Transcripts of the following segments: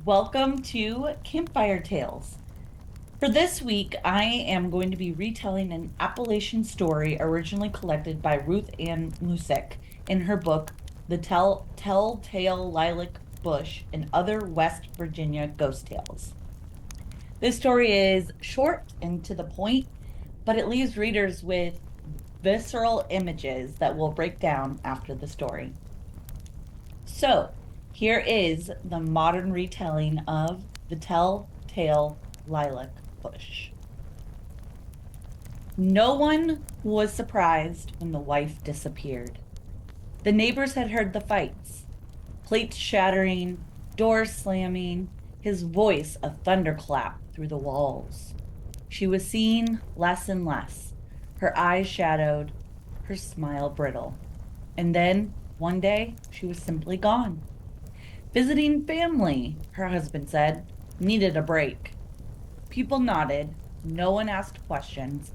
Welcome to Campfire Tales. For this week, I am going to be retelling an Appalachian story originally collected by Ruth Ann Musick in her book, Telltale Lilac Bush and Other West Virginia Ghost Tales. This story is short and to the point, but it leaves readers with visceral images that will break down after the story. So, here is the modern retelling of the Telltale Lilac Bush. No one was surprised when the wife disappeared. The neighbors had heard the fights, plates shattering, doors slamming, his voice a thunderclap through the walls. She was seen less and less, her eyes shadowed, her smile brittle. And then, one day, she was simply gone. Visiting family, her husband said, needed a break. People nodded, no one asked questions,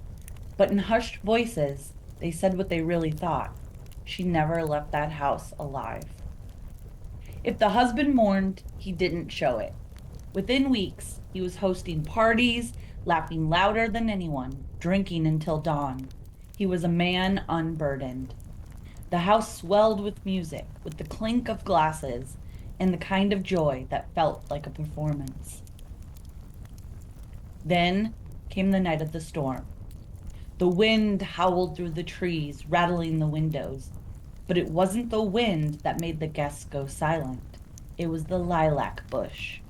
but in hushed voices, they said what they really thought. She never left that house alive. If the husband mourned, he didn't show it. Within weeks, he was hosting parties, laughing louder than anyone, drinking until dawn. He was a man unburdened. The house swelled with music, with the clink of glasses, and the kind of joy that felt like a performance. Then came the night of the storm. The wind howled through the trees, rattling the windows. But it wasn't the wind that made the guests go silent. It was the lilac bush.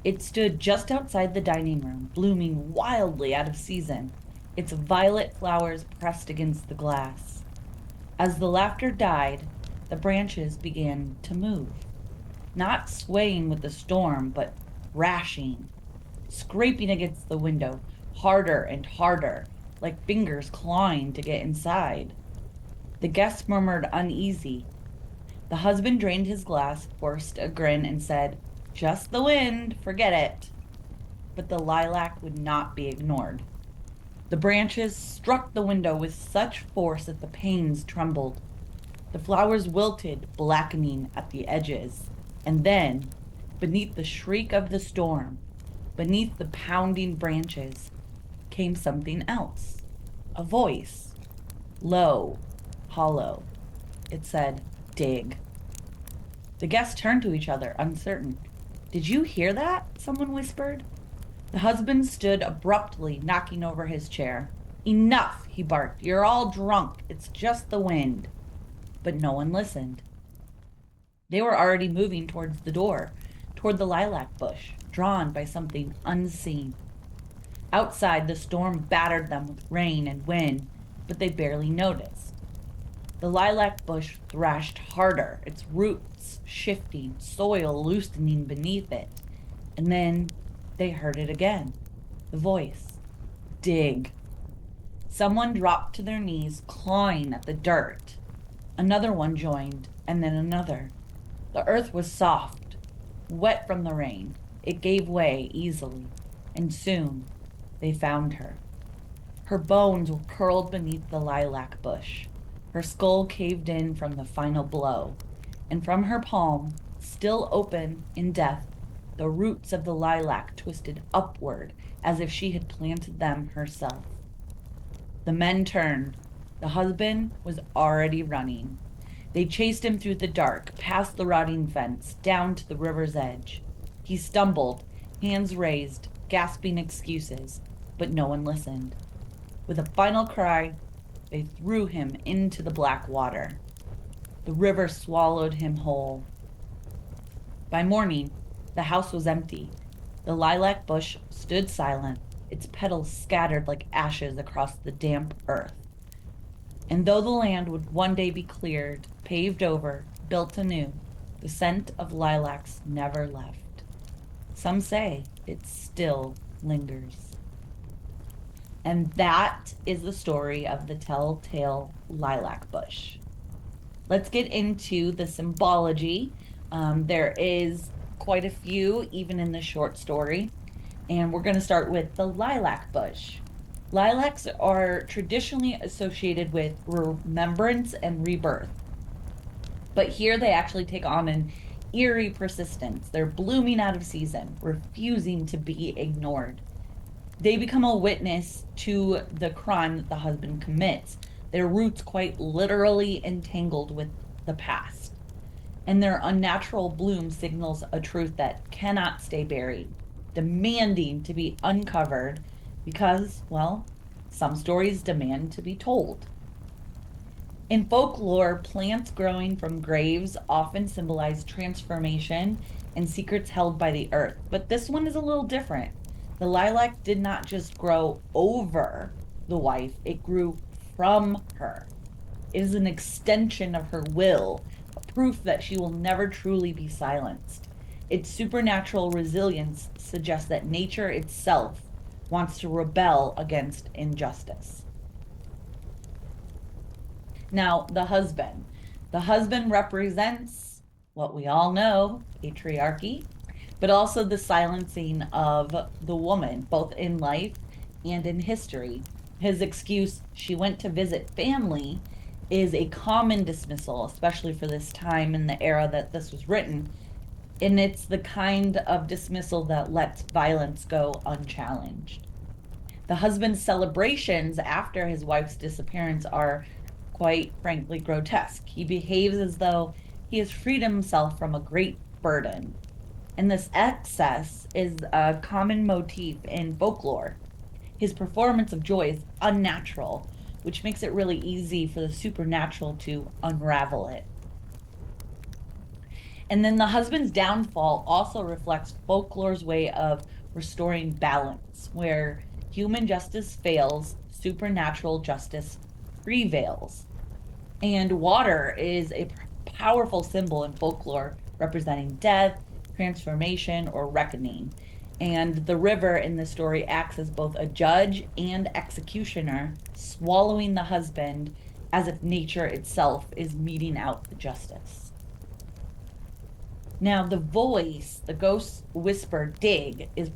It stood just outside the dining room, blooming wildly out of season, its violet flowers pressed against the glass. As the laughter died, the branches began to move, not swaying with the storm, but rashing, scraping against the window, harder and harder, like fingers clawing to get inside. The guests murmured uneasy. The husband drained his glass, forced a grin, and said, "Just the wind, forget it." But the lilac would not be ignored. The branches struck the window with such force that the panes trembled. The flowers wilted, blackening at the edges. And then, beneath the shriek of the storm, beneath the pounding branches, came something else. A voice, low, hollow. It said, "Dig." The guests turned to each other, uncertain. "Did you hear that?" someone whispered. The husband stood abruptly, knocking over his chair. "Enough," he barked. "You're all drunk. It's just the wind." But no one listened. They were already moving towards the door, toward the lilac bush, drawn by something unseen. Outside, the storm battered them with rain and wind, but they barely noticed. The lilac bush thrashed harder, its roots shifting, soil loosening beneath it. And then they heard it again. The voice. "Dig." Someone dropped to their knees, clawing at the dirt. Another one joined, and then another. The earth was soft, wet from the rain. It gave way easily, and soon they found her. Her bones were curled beneath the lilac bush. Her skull caved in from the final blow, and from her palm, still open in death, the roots of the lilac twisted upward as if she had planted them herself. The men turned. The husband was already running. They chased him through the dark, past the rotting fence, down to the river's edge. He stumbled, hands raised, gasping excuses, but no one listened. With a final cry, they threw him into the black water. The river swallowed him whole. By morning, the house was empty. The lilac bush stood silent, its petals scattered like ashes across the damp earth. And though the land would one day be cleared, paved over, built anew, the scent of lilacs never left. Some say it still lingers. And that is the story of the Telltale Lilac Bush. Let's get into the symbology. There is quite a few, even in the short story. And we're going to start with the lilac bush. Lilacs are traditionally associated with remembrance and rebirth. But here they actually take on an eerie persistence. They're blooming out of season, refusing to be ignored. They become a witness to the crime that the husband commits, their roots quite literally entangled with the past. And their unnatural bloom signals a truth that cannot stay buried, demanding to be uncovered because, well, some stories demand to be told. In folklore, plants growing from graves often symbolize transformation and secrets held by the earth. But this one is a little different. The lilac did not just grow over the wife, it grew from her. It is an extension of her will, a proof that she will never truly be silenced. Its supernatural resilience suggests that nature itself wants to rebel against injustice. Now, the husband. The husband represents what we all know, patriarchy, but also the silencing of the woman, both in life and in history. His excuse, she went to visit family, is a common dismissal, especially for this time in the era that this was written. And it's the kind of dismissal that lets violence go unchallenged. The husband's celebrations after his wife's disappearance are quite frankly grotesque. He behaves as though he has freed himself from a great burden. And this excess is a common motif in folklore. His performance of joy is unnatural, which makes it really easy for the supernatural to unravel it. And then the husband's downfall also reflects folklore's way of restoring balance, where human justice fails, supernatural justice prevails. And water is a powerful symbol in folklore representing death, transformation, or reckoning. And the river in the story acts as both a judge and executioner, swallowing the husband as if nature itself is meting out the justice. Now, the voice, the ghost whisper dig, is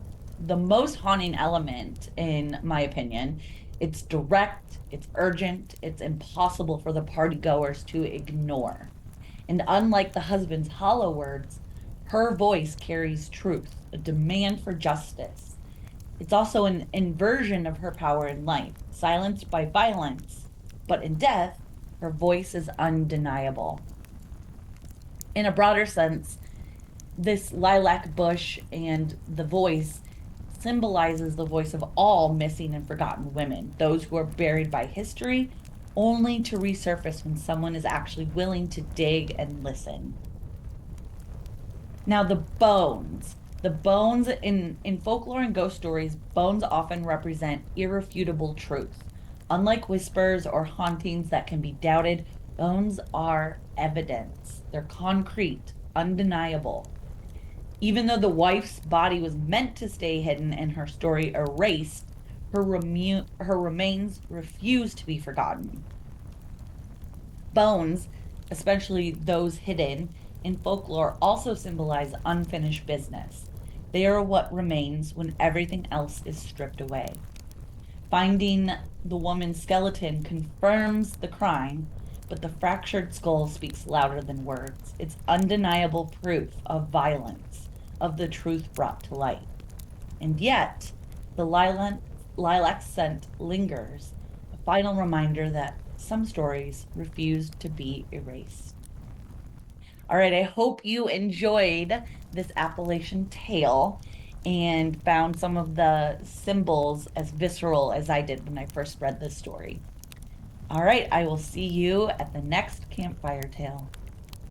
the most haunting element, in my opinion. It's direct, it's urgent, it's impossible for the partygoers to ignore. And unlike the husband's hollow words, her voice carries truth, a demand for justice. It's also an inversion of her power in life, silenced by violence, but in death, her voice is undeniable. In a broader sense, this lilac bush and the voice symbolizes the voice of all missing and forgotten women, those who are buried by history, only to resurface when someone is actually willing to dig and listen. Now, the bones. The bones in folklore and ghost stories, bones often represent irrefutable truth. Unlike whispers or hauntings that can be doubted, bones are evidence. They're concrete, undeniable. Even though the wife's body was meant to stay hidden and her story erased, her remains refused to be forgotten. Bones, especially those hidden in folklore, also symbolize unfinished business. They are what remains when everything else is stripped away. Finding the woman's skeleton confirms the crime, but the fractured skull speaks louder than words. It's undeniable proof of violence, of the truth brought to light. And yet, the lilac scent lingers, a final reminder that some stories refuse to be erased. All right, I hope you enjoyed this Appalachian tale and found some of the symbols as visceral as I did when I first read this story. All right, I will see you at the next campfire tale.